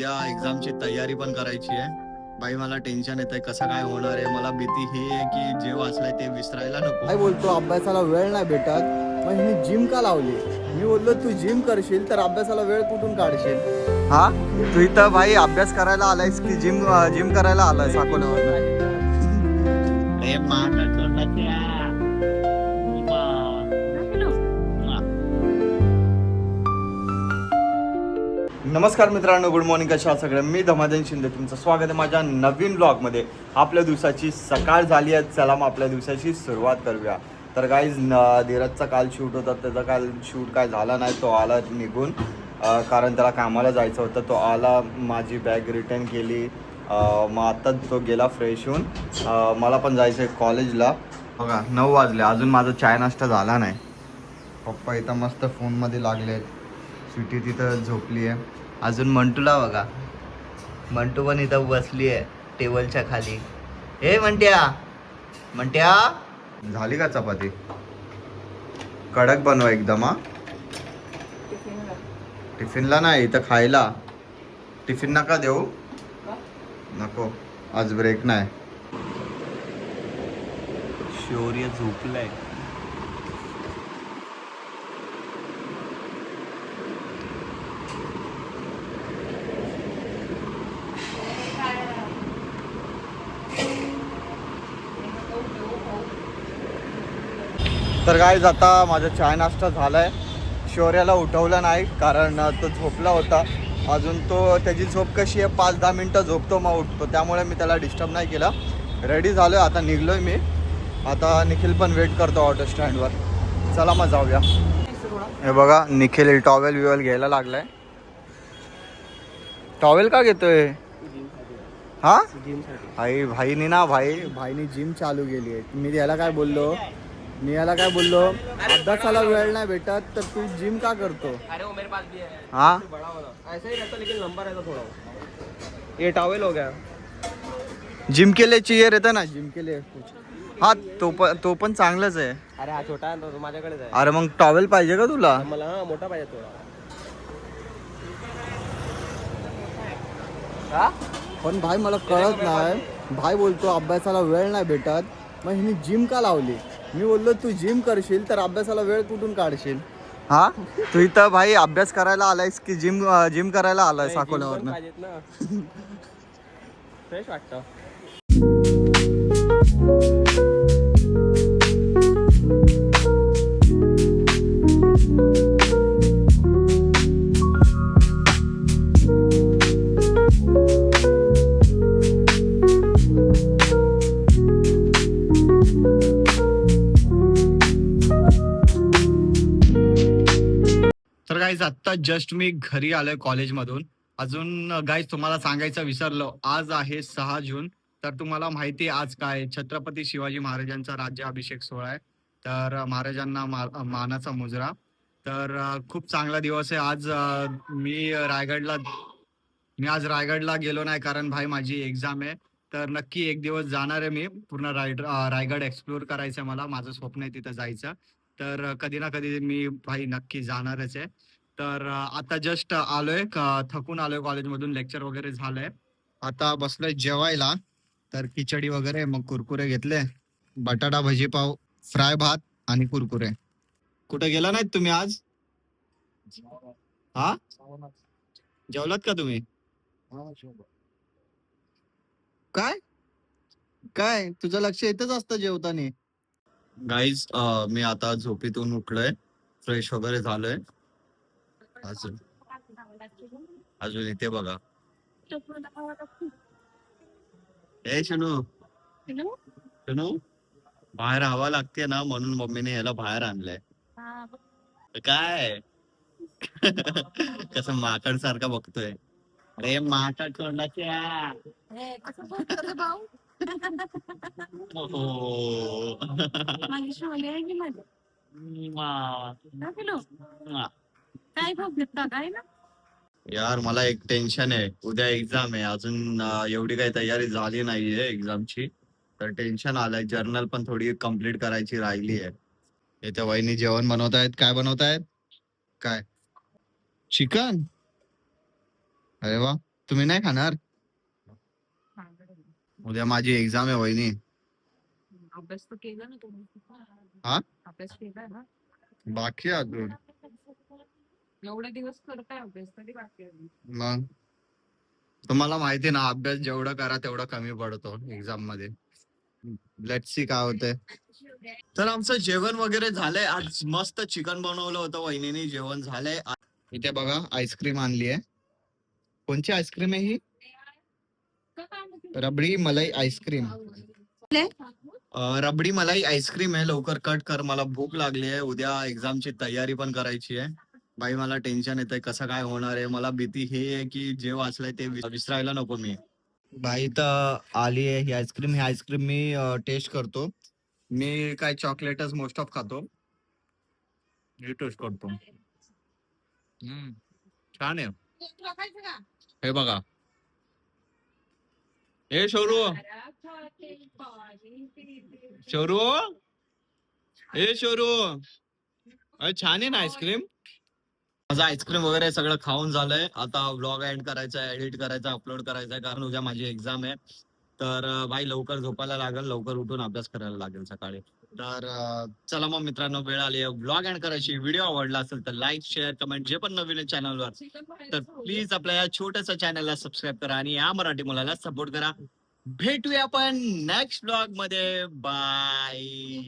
त्या एक्झामची तयारी पण करायची आहे भाई. मला टेन्शन येत आहे कसं काय होणार आहे. मला भीती ही आहे की जे वाचलंय ते विसरायला नको. काय बोलतो अभ्यासाला वेळ नाही भेटत, मग हिने जिम का लावली? मी बोललो तू जिम करशील तर अभ्यासाला वेळ कुठून काढशील? हा, तू इथं भाई अभ्यास करायला आलायस की जिम जिम करायला आलाय अकोल्यावर? अरे मागं तोंडाच्या. नमस्कार मित्रांनो, गुड मॉर्निंग. कशा आहात सगळे? मी धमाधन शिंदे, तुमचं स्वागत आहे माझ्या नवीन ब्लॉगमध्ये. आपल्या दिवसाची सकाळ झाली आहे, चला मग आपल्या दिवसाची सुरुवात करूया. तर गाईज धीरजचा काल शूट होता, त्याचा काल शूट काय झाला नाही. तो आला निघून कारण त्याला कामाला जायचं होतं. तो आला, माझी बॅग रिटर्न केली, मग आत्ता तो गेला फ्रेश होऊन. मला पण जायचं आहे कॉलेजला. बघा 9 वाजले, अजून माझा चाय नाश्ता झाला नाही. पप्पा इथं मस्त फोनमध्ये लागले आहेत, स्वीटी तिथं झोपली आहे. अजून मंटूला बघा, मंटू पण इथं बसली आहे टेबलच्या खाली. हे म्हणत्या म्हणत्या झाली का चपाती? कडक बनवा एकदम. हा, टिफिनला नाही, इथं खायला. टिफिन नका देऊ, नको, आज ब्रेक नाही. शौर्य झोपलाय. तर गाईज आता माझा चाय नाश्ता झाला आहे. शौर्याला उठवलं नाही कारण तो झोपला होता. अजून तो, त्याची झोप कशी आहे, 5-10 मिनटं झोपतो मग उठतो, त्यामुळे मी त्याला डिस्टर्ब नाही केला. रेडी झालो आहे, आता निघलो आहे मी. आता निखिल पण वेट करतो ऑटो स्टँडवर. चला मग जाऊया. हे बघा, निखिल टॉवेल विवेल घ्यायला लागलाय. टॉवेल का घेतोय? हा, भाईनी ना भाईनी जिम चालू केली आहे. मी याला काय बोललो, अभ्यासाला वेळ नाही भेटत तर तू जिम का करतो? अरे वो मेरे पास भी है। हाँ, बड़ा वाला ऐसा ही रहता लेकिन लंबा रहता थोड़ा। ये टॉवेल हो गया। जिम के लिए चाहिए रहता ना, जिम के लिए कुछ. हा, तो पण चांगलंच आहे. अरे हा छोटा आहे तो माझ्याकडेच आहे. अरे मग टॉवेल पाहिजे का तुला? मला हा मोठा पाहिजे थोडा. हा? पण भाई मला कळत नाही. भाई बोलतो अभ्यासाला वेळ नाही भेटत, मग हिने जिम का लावली? मी बोललो तू जिम करशील तर अभ्यासाला वेळ कुठून काढशील? हा, तू इथं भाई अभ्यास करायला आलायस की जिम करायला आलायस अकोल्यावर? पाहिजेत ना. फ्रेश वाटतं. तर गाईज आत्ता जस्ट मी घरी आलोय कॉलेजमधून. अजून गाईज तुम्हाला सांगायचं विसरलो, आज आहे 6 जून. तर तुम्हाला माहिती आहे आज काय, छत्रपती शिवाजी महाराजांचा राज्याभिषेक सोहळा आहे. तर महाराजांना मानाचा मुजरा. तर खूप चांगला दिवस आहे आज. मी आज रायगडला गेलो नाही कारण भाई माझी एक्झाम आहे. तर नक्की एक दिवस जाणार आहे मी. पूर्ण रायगड एक्सप्लोर करायचं मला. माझं स्वप्न आहे तिथं जायचं. तर कधी ना कधी मी भाई नक्की जाणारच आहे. तर आता जस्ट आलोय, थकून आलोय कॉलेजमधून, लेक्चर वगैरे झालंय. आता बसलोय जेवायला. तर खिचडी वगैरे, मग कुरकुरे घेतले, बटाटा भजी पाव, फ्राय भात आणि कुरकुरे. कुठे गेला नाहीत तुम्ही आज? हा, जेवलात का तुम्ही? काय काय तुझं लक्ष येतच असतं जेवताना. गाईज मी आता झोपेतून उठलोय, फ्रेश वगैरे झालोय. अजून अजून इथे बघा. ए शनू, शनू, बाहेर हवा लागते ना, म्हणून मम्मीने याला बाहेर आणलंय. काय कसं माकड सारखा बघतोय. अरे माकड तोंडाच्या. यार मला एक टेन्शन आहे, उद्या एक्झाम आहे. अजून एवढी काही तयारी झाली नाहीये एक्झामची. तर टेन्शन आलंय. जर्नल पण थोडी कंप्लीट करायची राहिली आहे. इथे वहिनी जेवण बनवतायत. काय बनवतायत? काय, चिकन? अरे वा, तुम्ही नाही खाणार? उद्या माझी एक्झाम आहे वहिनी. अभ्यास तर केला ना तुम्ही. हा? अभ्यास केलाय ना. बाकी आहे अजून. एवढे दिवस करताय अभ्यास तरी बाकी आहे. मग तुम्हाला माहिती आहे ना, अभ्यास जेवढं करा तेवढं कमी पडतो एक्झाम मध्ये. लेट्स सी काय होते. तर आमचं जेवण वगैरे झालंय. आज मस्त चिकन बनवलं होतं वहिनीने. जेवण झालंय. इथे बघा आईस्क्रीम आणली आहे. कोणची आईस्क्रीम आहे ही? रबडी मलाई आईस्क्रीम. रबडी मलाई आईस्क्रीम आहे. लवकर कट कर, मला भूक लागली आहे. उद्या एक्झामची तयारी पण करायची आहे. बाई मला टेन्शन येतंय कसं काय होणार आहे. मला भीती हे आहे की जे वाचलंय ते विसरायला नको मी. बाई तर आली आहे ही आईस्क्रीम. ही आईस्क्रीम मी टेस्ट करतो. मी काय चॉकलेटच मोस्ट ऑफ खातो. मी टेस्ट करतो. छान आहे. हे बघा. ए शौरू, शौरू, ए शौरू, छान आहे ना आईस्क्रीम. माझं आईस्क्रीम वगैरे सगळं खाऊन झालंय. आता व्लॉग एंड करायचा, एडिट करायचा, अपलोड करायचा, कारण उद्या माझी एक्झाम आहे. तर भाई लवकर झोपायला लागेल, लवकर उठून अभ्यास करायला लागेल सकाळी. तर चला मग मित्रांनो, वेळ आली आहे व्लॉग एंड करायची. व्हिडिओ आवडला असेल तर लाईक, शेअर, कमेंट, जे पण नवीन चॅनलवर, तर प्लीज आपल्या या छोट्याशा चॅनलला सबस्क्राईब करा आणि या मराठी मुलाला सपोर्ट करा. भेटूया आपण नेक्स्ट व्लॉग मध्ये. बाय.